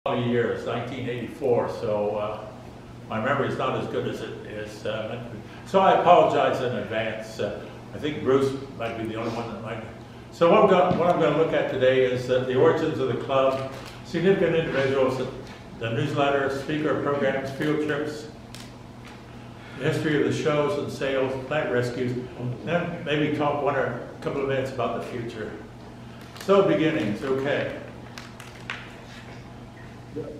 Years, 1984, so my memory is not as good as it is meant to be. So I apologize in advance. I think Bruce might be the only one that might. So what I'm going to look at today is the origins of the club, significant individuals, the newsletter, speaker programs, field trips, the history of the shows and sales, plant rescues, and then maybe talk one or a couple of minutes about the future. So beginnings, okay.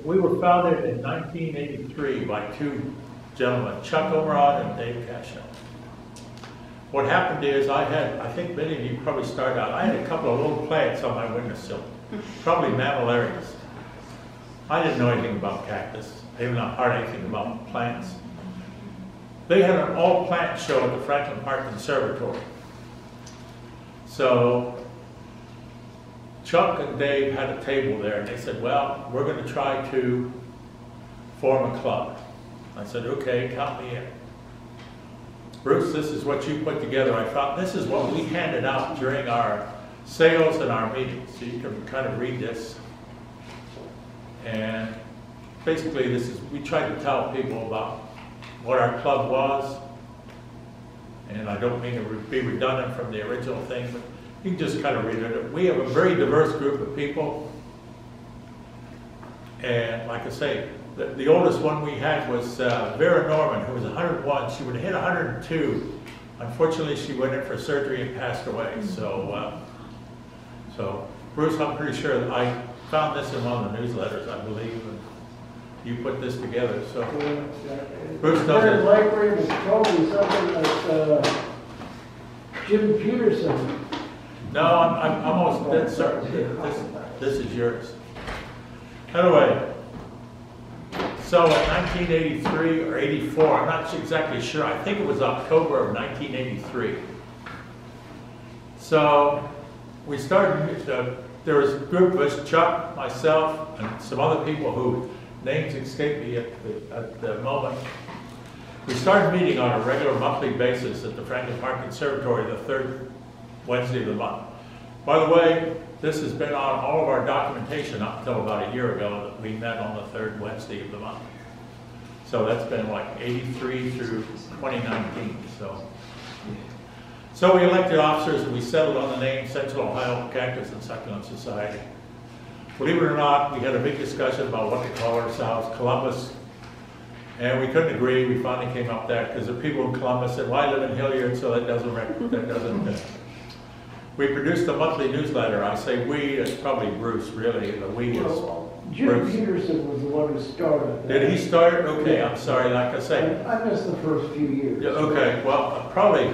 We were founded in 1983 by two gentlemen, Chuck Ormerod and Dave Cashel. What happened is I think many of you probably started out, I had a couple of little plants on my windowsill, probably mammillarias. I didn't know anything about cactus, even not hardly anything about plants. They had an all-plant show at the Franklin Park Conservatory. So Chuck and Dave had a table there, and they said, well, we're going to try to form a club. I said, okay, count me in. Bruce, this is what you put together. I thought this is what we handed out during our sales and our meetings. So you can kind of read this. And basically, this is, we tried to tell people about what our club was. And I don't mean to be redundant from the original thing, but you can just kind of read it. We have a very diverse group of people. And like I say, the oldest one we had was Vera Norman, who was 101. She would have hit 102. Unfortunately, she went in for surgery and passed away. So, Bruce, I'm pretty sure that I found this in one of the newsletters, I believe, and you put this together. So, Bruce knows it. Likely was probably something that Jim Peterson. No, I'm almost dead certain this is yours. Anyway, so in 1983 or 84, I'm not exactly sure. I think it was October of 1983. So we started, there was a group of us, Chuck, myself, and some other people who names escape me at the moment. We started meeting on a regular monthly basis at the Franklin Park Conservatory the third Wednesday of the month. By the way, this has been on all of our documentation up until about a year ago that we met on the third Wednesday of the month. So that's been like 83 through 2019. So we elected officers and we settled on the name Central Ohio Cactus and Succulent Society. Believe it or not, we had a big discussion about what to call ourselves, Columbus. And we couldn't agree. We finally came up with that because the people in Columbus said, well, I live in Hilliard, so that doesn't. We produced a monthly newsletter. I say we, it's probably Bruce, really. The we is Jim Bruce. Peterson was the one who started that. Did he start? Okay, I'm sorry, like I say. I missed the first few years. Yeah, okay, well, probably,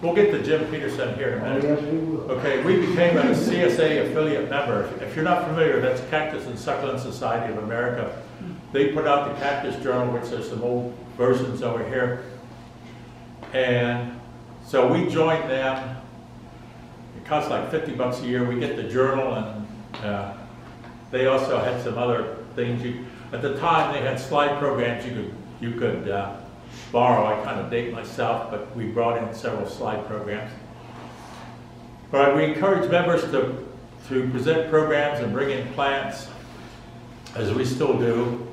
we'll get to Jim Peterson here in a minute. Yes, we will. Okay, we became a CSA affiliate member. If you're not familiar, that's Cactus and Succulent Society of America. They put out the Cactus Journal, which there's some old versions over here. And so we joined them. It costs like $50 a year. We get the journal, and they also had some other things. At the time, they had slide programs you could borrow. I kind of date myself, but we brought in several slide programs. But we encourage members to present programs and bring in plants, as we still do.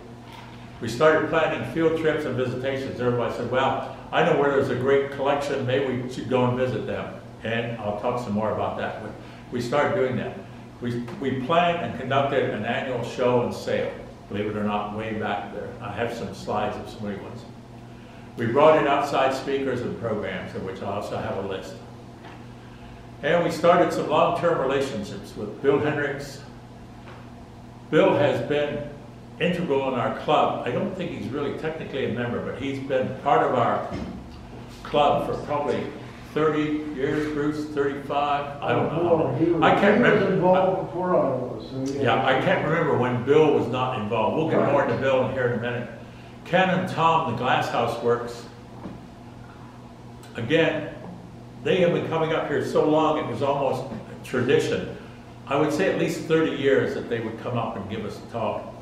We started planning field trips and visitations. Everybody said, well, I know where there's a great collection. Maybe we should go and visit them. And I'll talk some more about that. But we started doing that. We planned and conducted an annual show and sale, believe it or not, way back there. I have some slides of some great ones. We brought in outside speakers and programs, of which I also have a list. And we started some long-term relationships with Bill Hendricks. Bill has been integral in our club. I don't think he's really technically a member, but he's been part of our club for probably 30 years, Bruce, 35, I don't know. I can't remember. He was involved before I was. So yeah, I can't remember when Bill was not involved. We'll get more into Bill here in a minute. Ken and Tom, the Glass House Works, again, they have been coming up here so long it was almost a tradition. I would say at least 30 years that they would come up and give us a talk.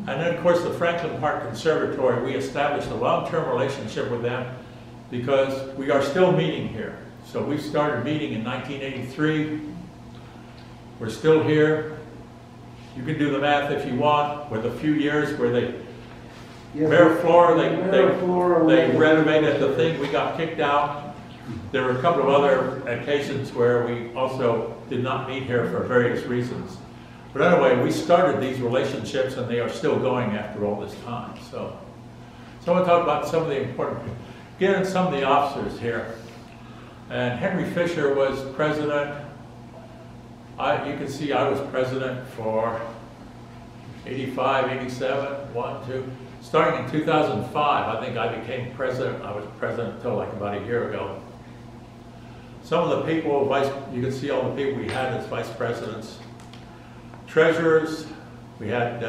And then of course the Franklin Park Conservatory, we established a long-term relationship with them because we are still meeting here. So we started meeting in 1983. We're still here. you can do the math if you want, with a few years where they, Yeah, bare floor, bare floor, they renovated the thing, we got kicked out. There were a couple of other occasions where we also did not meet here for various reasons. But anyway, we started these relationships and they are still going after all this time. So I want to talk about some of the important, get in some of the officers here. And Henry Fisher was president. You can see I was president for 85, 87, 1, 2. Starting in 2005, I think I became president. I was president until like about a year ago. Some of the people, you can see all the people we had as vice presidents. Treasurers, we had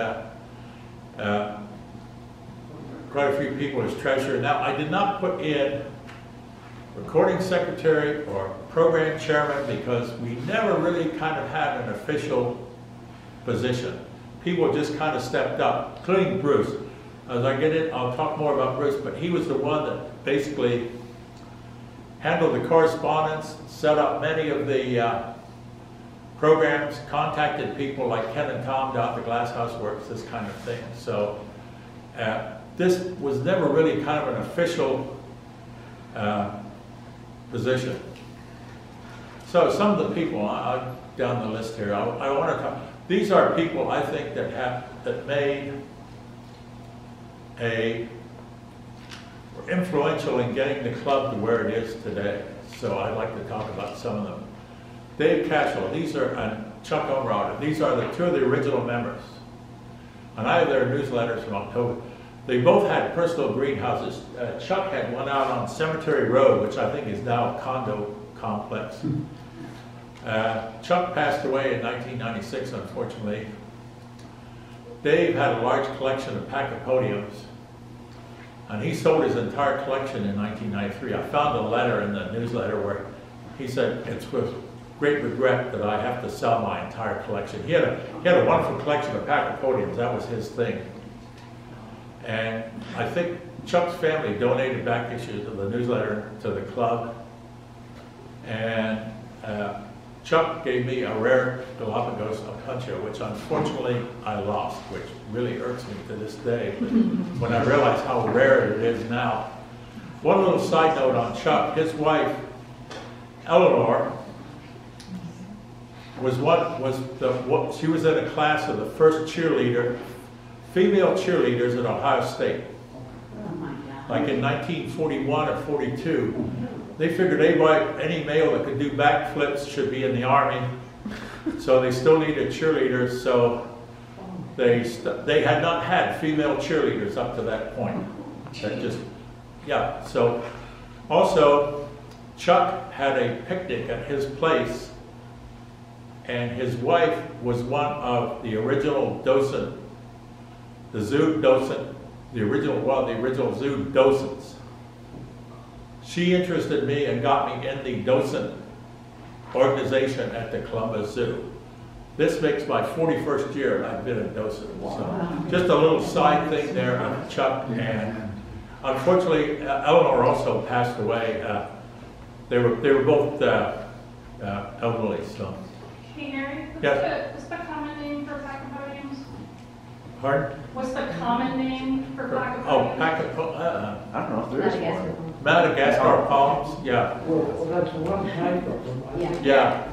quite a few people as treasurer. Now, I did not put in recording secretary or program chairman because we never really kind of had an official position. People just kind of stepped up, including Bruce. As I get in, I'll talk more about Bruce, but he was the one that basically handled the correspondence, set up many of the programs, contacted people like Ken and Tom down at the Glass House Works, this kind of thing. So this was never really kind of an official position. So some of the people down the list here, I want to talk. These are people I think that made were influential in getting the club to where it is today. So I'd like to talk about some of them. Dave Cashel, and Chuck O'Mara, these are two of the original members. And I have their newsletters from October. They both had personal greenhouses. Chuck had one out on Cemetery Road, which I think is now a condo complex. Chuck passed away in 1996, unfortunately. Dave had a large collection of Pachypodiums, and he sold his entire collection in 1993. I found a letter in the newsletter where he said, "It's with great regret that I have to sell my entire collection." He had a wonderful collection of Pachypodiums. That was his thing. And I think Chuck's family donated back issues of the newsletter to the club. And Chuck gave me a rare Galapagos Opuntia, which unfortunately I lost, which really irks me to this day. But when I realize how rare it is now. One little side note on Chuck, his wife, Eleanor, she was in a class of the first female cheerleaders at Ohio State. Oh my God. Like in 1941 or 42. They figured any male that could do backflips should be in the Army. So they still needed cheerleaders, so they had not had female cheerleaders up to that point. So also, Chuck had a picnic at his place, and his wife was one of the original docent, the zoo docent, the original zoo docents. She interested me and got me in the docent organization at the Columbus Zoo. This makes my 41st year I've been a docent. So just a little side thing there on Chuck. And unfortunately, Eleanor also passed away. They were both elderly. So. Hey, Mary, what's the common name for Pachypodiums? Pardon? What's the common name for Pachypodiums? Oh, I don't know if there is one. Madagascar palms, yeah. Well, that's one type of them. Yeah.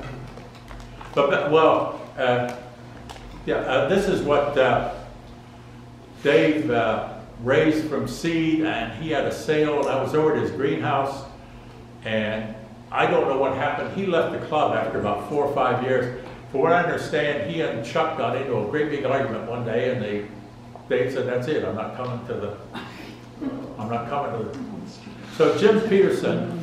This is what Dave raised from seed, and he had a sale, and I was over at his greenhouse, and I don't know what happened. He left the club after about 4 or 5 years. For what I understand, he and Chuck got into a great big argument one day, and Dave said, "That's it, I'm not coming to the." So Jim Peterson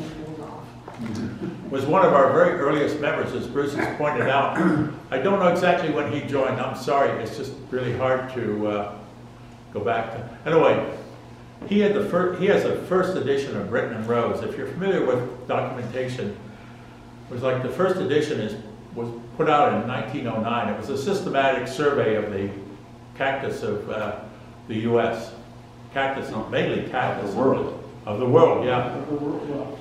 was one of our very earliest members, as Bruce has pointed out. I don't know exactly when he joined. I'm sorry, it's just really hard to go back to. Anyway, he has the first edition of Britton and Rose. If you're familiar with documentation, it was like the first edition was put out in 1909. It was a systematic survey of the cactus of the U.S. Cactus, mainly cactus of the world, yeah.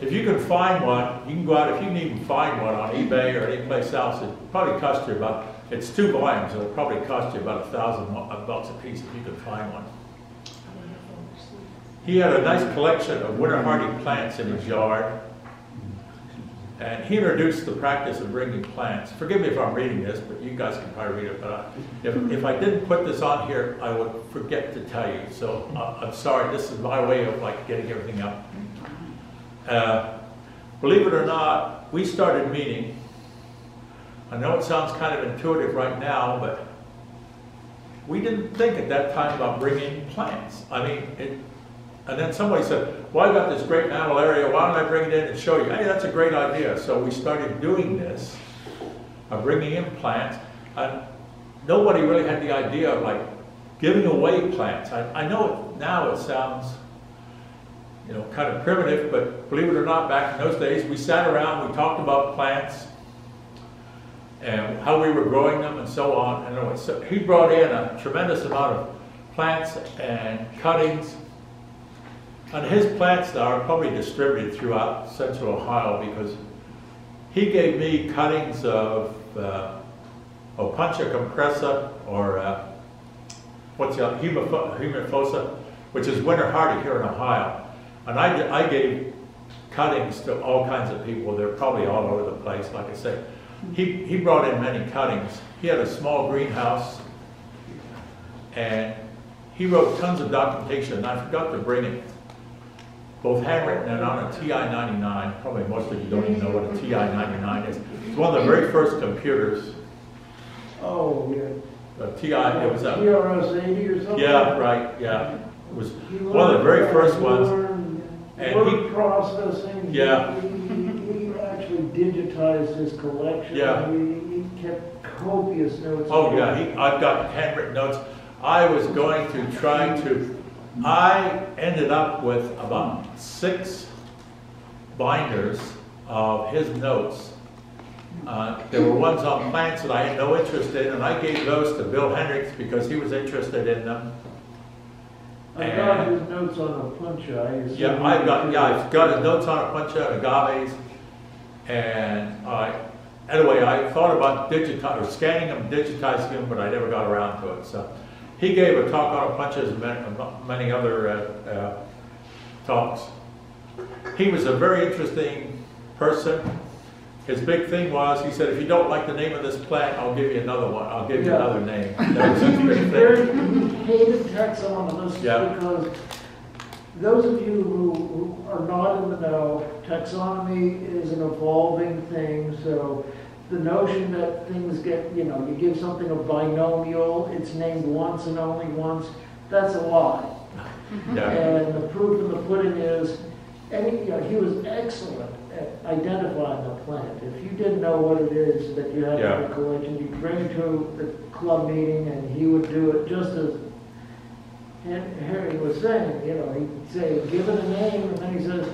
If you can find one, you can go out. If you can even find one on eBay or any place else, it probably costs you about It's 2 volumes. It'll probably cost you about $1,000 a piece if you could find one. He had a nice collection of winter hardy plants in his yard. And he introduced the practice of bringing plants. Forgive me if I'm reading this, but you guys can probably read it. But if I didn't put this on here, I would forget to tell you. So I'm sorry. This is my way of like getting everything up. Believe it or not, we started meeting. I know it sounds kind of intuitive right now, but we didn't think at that time about bringing plants. I mean, and then somebody said, well, I've got this great mantle area, why don't I bring it in and show you? Hey, that's a great idea. So we started doing this, bringing in plants, and nobody really had the idea of like giving away plants. I know now it sounds, you know, kind of primitive, but believe it or not, back in those days, we sat around, we talked about plants, and how we were growing them and so on. And anyway, so he brought in a tremendous amount of plants and cuttings. And his plants now are probably distributed throughout central Ohio because he gave me cuttings of Opuntia compressa, or what's the other, humifosa, which is winter hardy here in Ohio. And I gave cuttings to all kinds of people. They're probably all over the place, like I say. He brought in many cuttings. He had a small greenhouse, and he wrote tons of documentation, and I forgot to bring it. Both handwritten and on a TI-99. Probably most of you don't even know what a TI-99 is. It's one of the very first computers. Oh, yeah. The TI, it was a... TRS-80 or something? Yeah, right, yeah. It was one of the very first ones. And word processing. Yeah. He actually digitized his collection. Yeah. He kept copious notes. Oh, yeah, I've got handwritten notes. I was going to try to... I ended up with about 6 binders of his notes. There were ones on plants that I had no interest in, and I gave those to Bill Hendricks because he was interested in them. I got his notes on Opuntia. Yeah, I've got his notes on Opuntia and agaves, and anyway, I thought about scanning them, digitizing them, but I never got around to it. So. He gave a talk on Opuntia and many other talks. He was a very interesting person. His big thing was, he said, if you don't like the name of this plant, I'll give you another one. I'll give you another name. That was his big thing. He hated taxonomists because those of you who are not in the know, taxonomy is an evolving thing. So the notion that things get, you know, you give something a binomial, it's named once and only once, that's a lie. Yeah. And the proof in the pudding is, he was excellent at identifying a plant. If you didn't know what it is that you had in the collection, you'd bring it to the club meeting and he would do it just as Harry was saying, he'd say, give it a name, and then he says,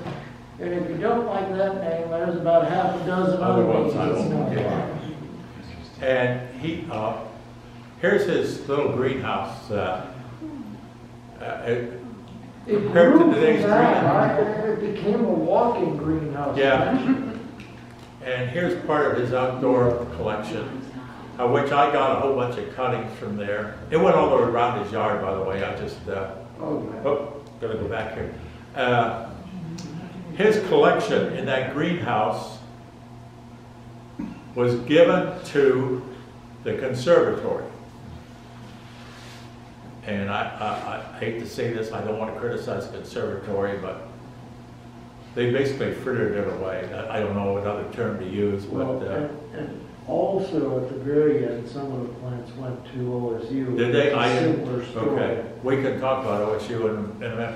and if you don't like that name, there's about half a dozen other ones. And here's his little greenhouse. Compared to today's greenhouse. It became a walk-in greenhouse. Yeah. And here's part of his outdoor collection, which I got a whole bunch of cuttings from there. It went all the way around his yard, by the way. I just, gotta go back here. His collection in that greenhouse was given to the conservatory. And I hate to say this, I don't want to criticize the conservatory, but they basically frittered it away. I don't know what other term to use, but... and also at the very end, some of the plants went to OSU. Did they? Similar story. Okay, we can talk about OSU in a minute.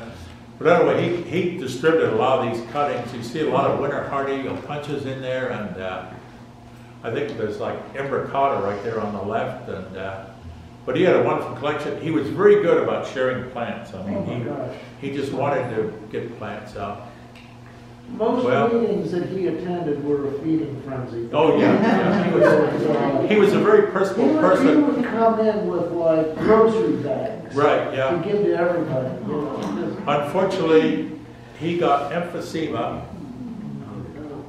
But anyway, he distributed a lot of these cuttings. You see a lot of winter hardy punches in there, and I think there's like imbricata right there on the left. And but he had a wonderful collection. He was very good about sharing plants. I mean, he just wanted to get plants out. Most meetings that he attended were a feeding frenzy. Oh yeah. He was a very personal person. He would come in with like grocery bags. Right, yeah. To give to everybody. Unfortunately, he got emphysema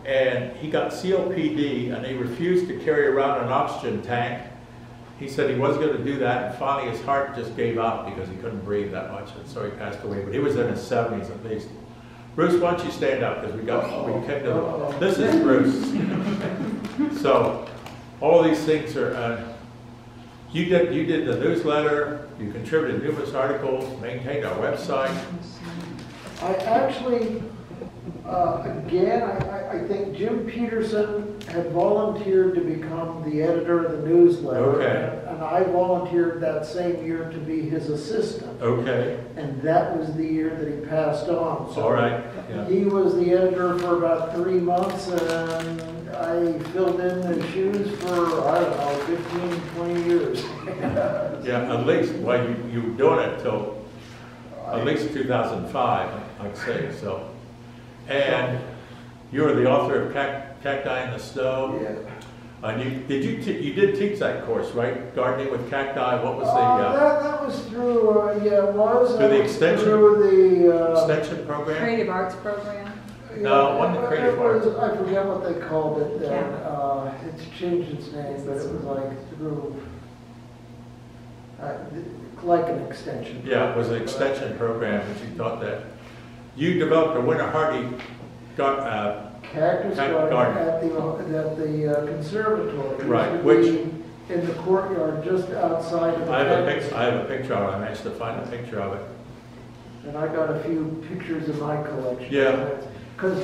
and he got COPD, and he refused to carry around an oxygen tank. he said he was going to do that, and finally his heart just gave out because he couldn't breathe that much, and so he passed away. But he was in his 70s at least. Bruce, why don't you stand up, because we kept him. This is Bruce. So all these things are. You did the newsletter. You contributed numerous articles. Maintained our website. I actually, again, I think Jim Peterson had volunteered to become the editor of the newsletter. Okay. And I volunteered that same year to be his assistant. Okay. And that was the year that he passed on. So All right. Yeah. he was the editor for about 3 months, and I filled in the shoes for, I don't know, 15, 20 years. Yeah, at least, well, you were doing it till at least 2005, I'd say, so. And you were the author of Cacti in the Snow. Yeah. And you did teach that course, right? Gardening with cacti, what was That was through, yeah, it was. Through the extension? Through the, extension program? Creative arts program. No, it wasn't the creative arts. I forget what they called it then. It's changed its name, but it was like through, like an extension. Yeah, it was an extension program that you taught that. You developed a Winter Hardy Cactus garden at the conservatory. Right, which in the courtyard just outside of the I have a picture of it. I managed to find a picture of it. And I got a few pictures in my collection. Yeah. Because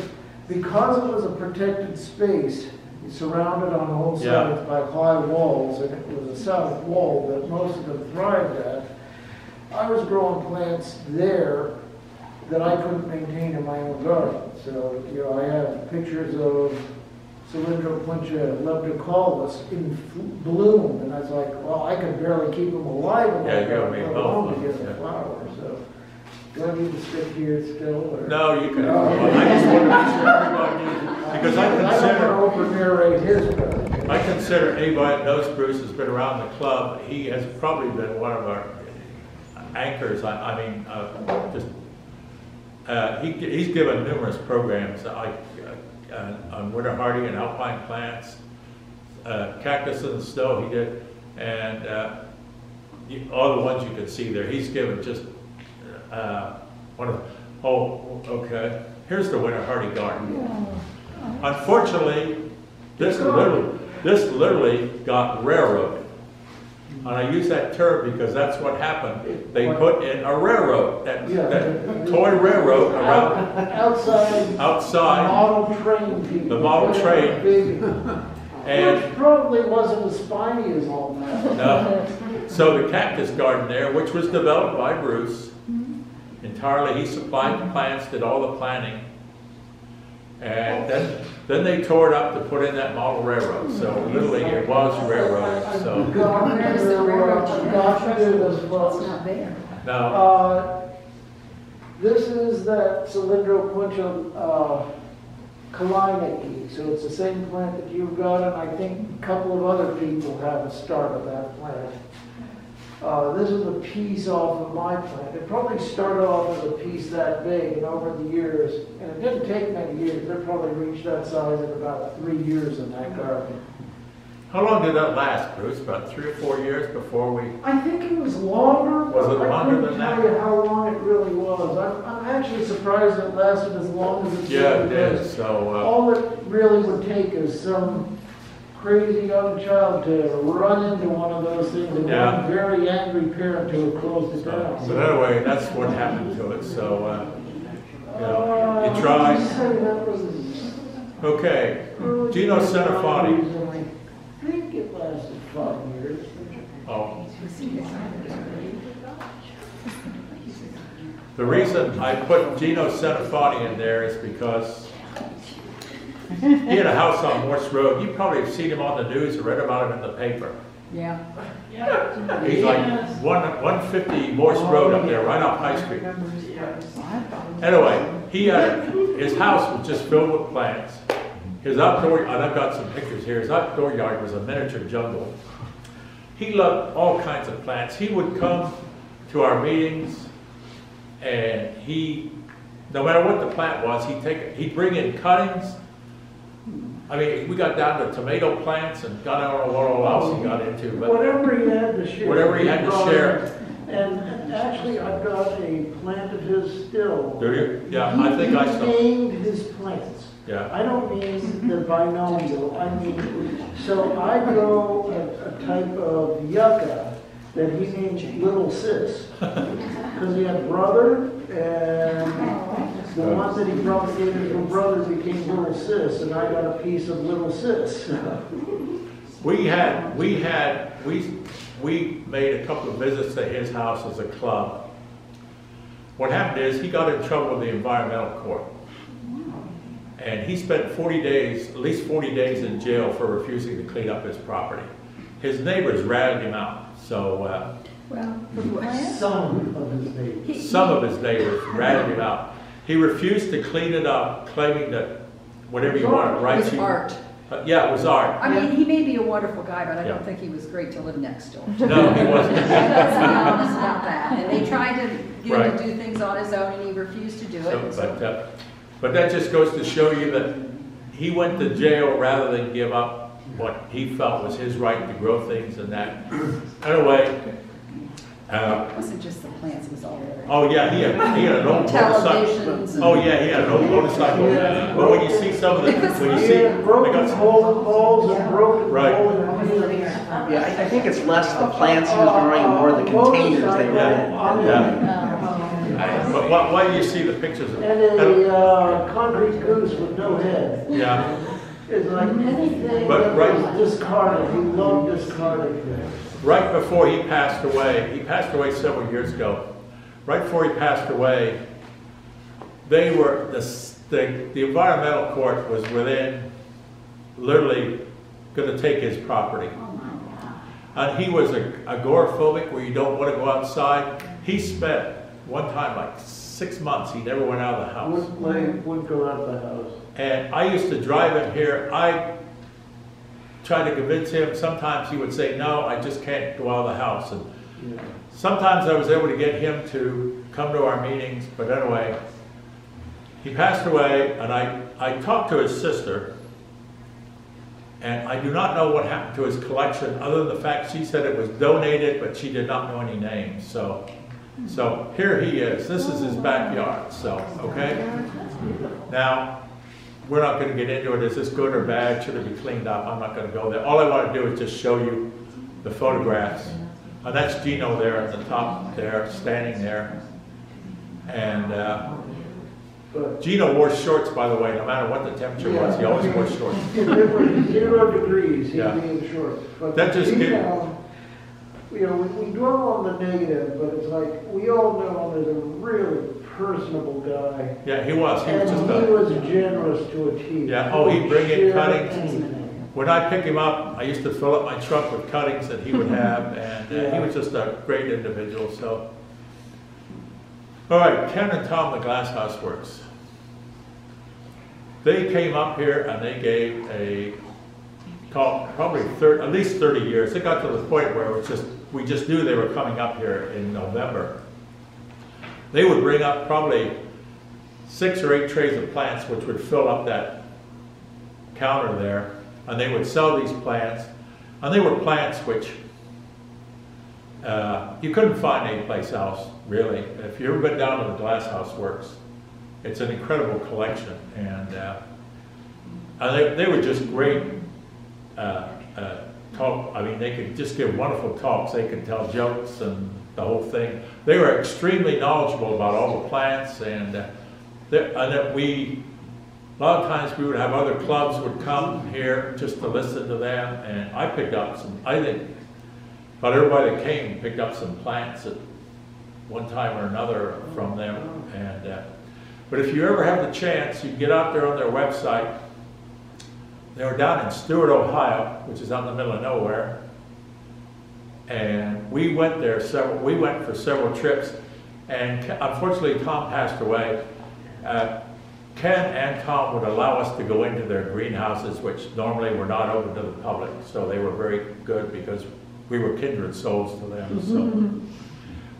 it was a protected space, surrounded on all sides by high walls, and it was a south wall that most of them thrived at, I was growing plants there that I couldn't maintain in my own garden. So, you know, I have pictures of Cylindropuntia leptocaulus in bloom, and I was like, well, I could barely keep them alive in my garden, let alone to get a flower. So, do I need to stick here still? Or? No, you can. I just wanted to make sure everybody knew, because I consider anybody that knows Bruce has been around the club. He has probably been one of our anchors. He's given numerous programs on winter hardy and alpine plants, cactus in the snow he did, and all the ones you can see there. He's given just one of. Oh, okay. Here's the winter hardy garden. Unfortunately, this literally got railroaded. And I use that term because that's what happened. They put in a railroad, that toy railroad around outside model train people. the model train. And which probably wasn't as spiny as all that. No. So the cactus garden there, which was developed by Bruce, entirely, he supplied the plants, did all the planting. And then they tore it up to put in that model railroad. So literally it was railroaded. So Where's the railroad? It's not there. now, this is that Cylindropuntia Kaleiniki. So it's the same plant that you've got, and I think a couple of other people have a start of that plant. This is a piece off of my plant. It probably started off as a piece that big, and over the years, and it didn't take many years, it probably reached that size in about 3 years in that garden. how long did that last, Bruce? About 3 or 4 years before we... I think it was longer. Was it longer than I that? couldn't tell you how long it really was. I'm actually surprised it lasted as long as it did. Yeah, it did. So All it really would take is some crazy young child to run into one of those things and one very angry parent to have closed it down. but anyway, that's what happened to it. So you tried. Okay, Gino Centofanti. I think it lasted 5 years. Oh. The reason I put Gino Centofanti in there is because he had a house on Morse Road. You probably have seen him on the news or read about him in the paper. Yeah. He's like 150 Morse Road up there, right off High Street. Anyway, his house was just filled with plants. His outdoor, and I've got some pictures here, his outdoor yard was a miniature jungle. He loved all kinds of plants. He would come to our meetings, and no matter what the plant was, he'd bring in cuttings, I mean, we got down to tomato plants and God, I don't know what all else he got into, but Whatever he had to share. whatever he had to brought share. it. And actually, I've got a plant of his still. Do you? Yeah, I think I He saw. named his plants. Yeah, I don't mean the binomial, I mean, so I grow a type of yucca that he named Little Sis. Because he had brother, and the one that he propagated from brother became Little Sis, and I got a piece of Little Sis. we made a couple of visits to his house as a club. What happened is he got in trouble with the environmental court. And he spent 40 days, at least 40 days in jail for refusing to clean up his property. His neighbors ratted him out. So Well, for plants? Some of his neighbors. some of his neighbors ratted him out. He refused to clean it up, claiming that whatever you want, It right? was art. Yeah, it was art. I mean, he may be a wonderful guy, but I Yeah. don't think he was great to live next door. No, he wasn't. Let's be honest about that. And they tried to get him Right. to do things on his own, and he refused to do it. and so- But that just goes to show you that he went to jail rather than give up what he felt was his right to grow things and that. Anyway, It wasn't just the plants, it was all the other. oh yeah, he had an old motorcycle. Televisions and. Oh yeah, he had an old motorcycle. Yeah. But when you see some of the, when you He see, had they broken got, bowling balls and broken Right. bowling pins. Yeah, I think it's less the plants he was growing, more the containers they were in. but why do you see the pictures of? And a concrete goose with no head. Yeah, It's like anything But that right- was discarded, he loved discarding things. right before he passed away several years ago. Right before he passed away, they were, the environmental court was literally gonna take his property. And he was agoraphobic, where you don't want to go outside. He spent one time like 6 months, he never went out of the house. Wouldn't go out of the house. And I used to drive him here. I tried to convince him. Sometimes he would say, no, I just can't go out of the house. And Yeah. sometimes I was able to get him to come to our meetings. But anyway, he passed away, and I talked to his sister. And I do not know what happened to his collection, other than the fact she said it was donated, but she did not know any names. So here he is. This is his backyard. So, okay? Now, we're not going to get into it. Is this good or bad? Should it be cleaned up? I'm not going to go there. All I want to do is just show you the photographs. And that's Gino there at the top there, standing there. And But Gino wore shorts, by the way, no matter what the temperature was. He always wore shorts. if it was 0 degrees, he'd Yeah. be in shorts. But That just we, get- we dwell on the negative, but it's like, we all know him as a really personable guy. Yeah, he was. He was just And he a... was generous to a T. Yeah, oh, he'd bring in Share cuttings. anything. When I pick him up, I used to fill up my truck with cuttings that he would have, and he was just a great individual, so. All right, Ken and Tom, the Glass House Works. They came up here and they gave a talk, probably at least 30 years. It got to the point where it was just, we just knew they were coming up here in November. They would bring up probably 6 or 8 trays of plants, which would fill up that counter there, and they would sell these plants. And they were plants which you couldn't find anyplace else, really. If you've ever been down to the Glass House Works, it's an incredible collection, and they were just great talk. I mean, they could just give wonderful talks. They could tell jokes and the whole thing. They were extremely knowledgeable about all the plants, and that we, a lot of times we would have other clubs would come here just to listen to them, and I picked up some, I think, about everybody that came picked up some plants at one time or another from them. And but if you ever have the chance, you can get out there on their website. They were down in Stewart, Ohio, which is out in the middle of nowhere. And we went there we went for several trips, and unfortunately Tom passed away. Ken and Tom would allow us to go into their greenhouses, which normally were not open to the public. So they were very good because we were kindred souls to them. So,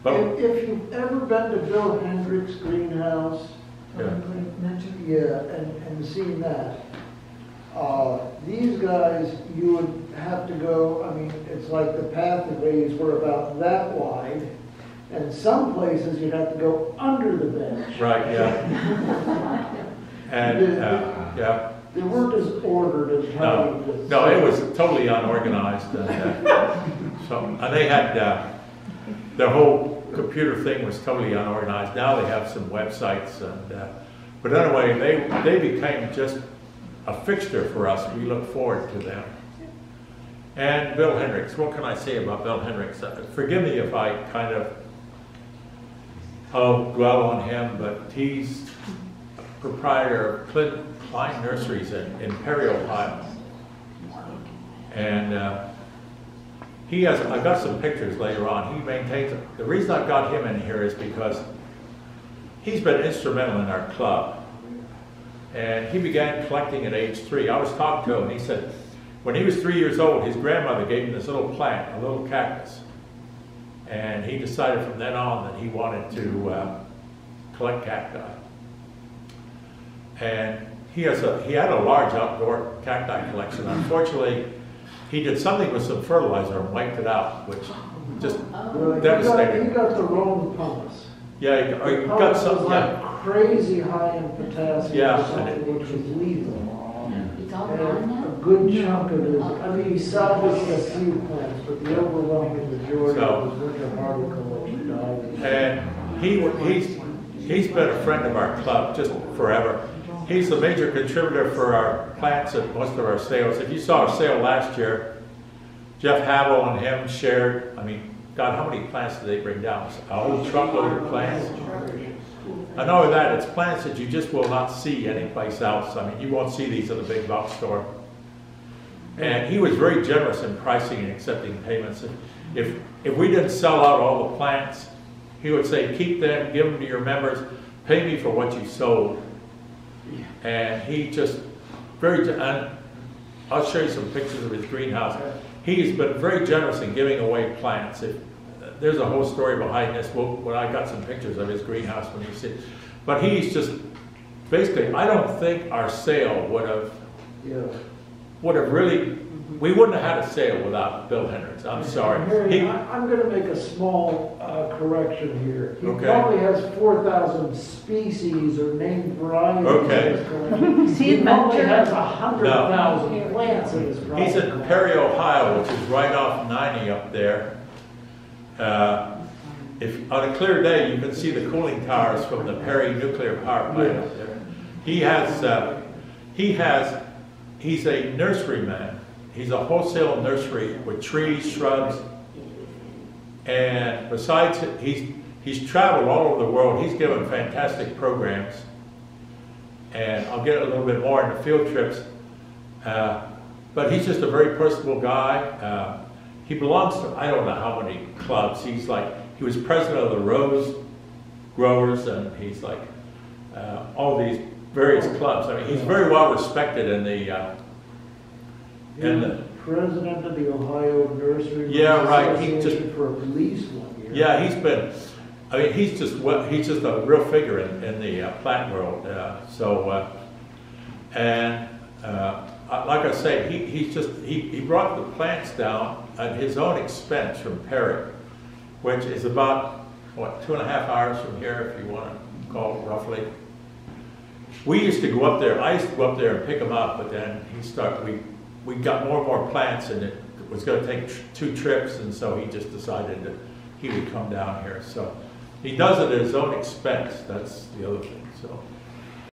but If you've ever been to Bill Hendrick's greenhouse, yeah, yeah, and seen that, These guys, you would have to go, I mean, it's like the pathways were about that wide, and some places you'd have to go under the bench. Right, yeah. And, yeah. They weren't as ordered as how you just. No, it was totally unorganized. And they had, their whole computer thing was totally unorganized. Now they have some websites. But anyway, they became just a fixture for us. We look forward to them. And Bill Hendricks, what can I say about Bill Hendricks? Forgive me if I kind of dwell on him, but he's proprietor of Klein Nurseries in Perry, Ohio. And I've got some pictures later on. He maintains, the reason I've got him in here is because he's been instrumental in our club. And he began collecting at age 3. I was talking to him, and he said, when he was 3 years old, his grandmother gave him this little plant, a little cactus. And he decided from then on that he wanted to collect cacti. And he had a large outdoor cacti collection. Unfortunately, he did something with some fertilizer and wiped it out, which just devastated. He got the Rome pumice. Yeah, he got some. Like crazy high in potassium, Yeah, or something which was lethal. It's all And gone now? a good chunk of it, I mean, he salvaged a few plants, but the overwhelming majority of his winter hardy collection died. And he's been a friend of our club just forever. He's the major contributor for our plants at most of our sales. If you saw our sale last year, Jeff Havel and him shared, I mean, God, how many plants did they bring down? A whole truckload of plants. And not only that, it's plants that you just will not see anyplace else. I mean, you won't see these in the big box store. And he was very generous in pricing and accepting payments. If we didn't sell out all the plants, he would say, keep them, give them to your members, pay me for what you sold. And he just and I'll show you some pictures of his greenhouse. He's been very generous in giving away plants. There's a whole story behind this. When I got some pictures of his greenhouse when you see it. But he's just, basically, I don't think our sale would have really, we wouldn't have had a sale without Bill Hendricks. I'm sorry. I'm going to make a small correction here. He Okay. probably has 4,000 species or named varieties Okay. in his collection. He probably has 100,000 plants in his collection. He's in Perry, Ohio, which is right off 90 up there. If on a clear day, you can see the cooling towers from the Perry nuclear power plant up there. He's a nurseryman. He's a wholesale nursery with trees, shrubs, and besides, he's traveled all over the world. He's given fantastic programs, and I'll get a little bit more into field trips. But he's just a very personable guy. He belongs to, I don't know how many clubs. He was president of the Rose Growers, and he's like all these various clubs. I mean, he's very well respected in the president of the Ohio Nursery Association for at least 1 year. Yeah, he's just a real figure in the plant world. Like I say, he brought the plants down at his own expense from Perry, which is about, 2.5 hours from here, if you want to call it roughly. We used to go up there, I used to go up there and pick them up, but then we got more and more plants, and it was going to take 2 trips, and so he just decided that he would come down here. So he does it at his own expense, that's the other thing. So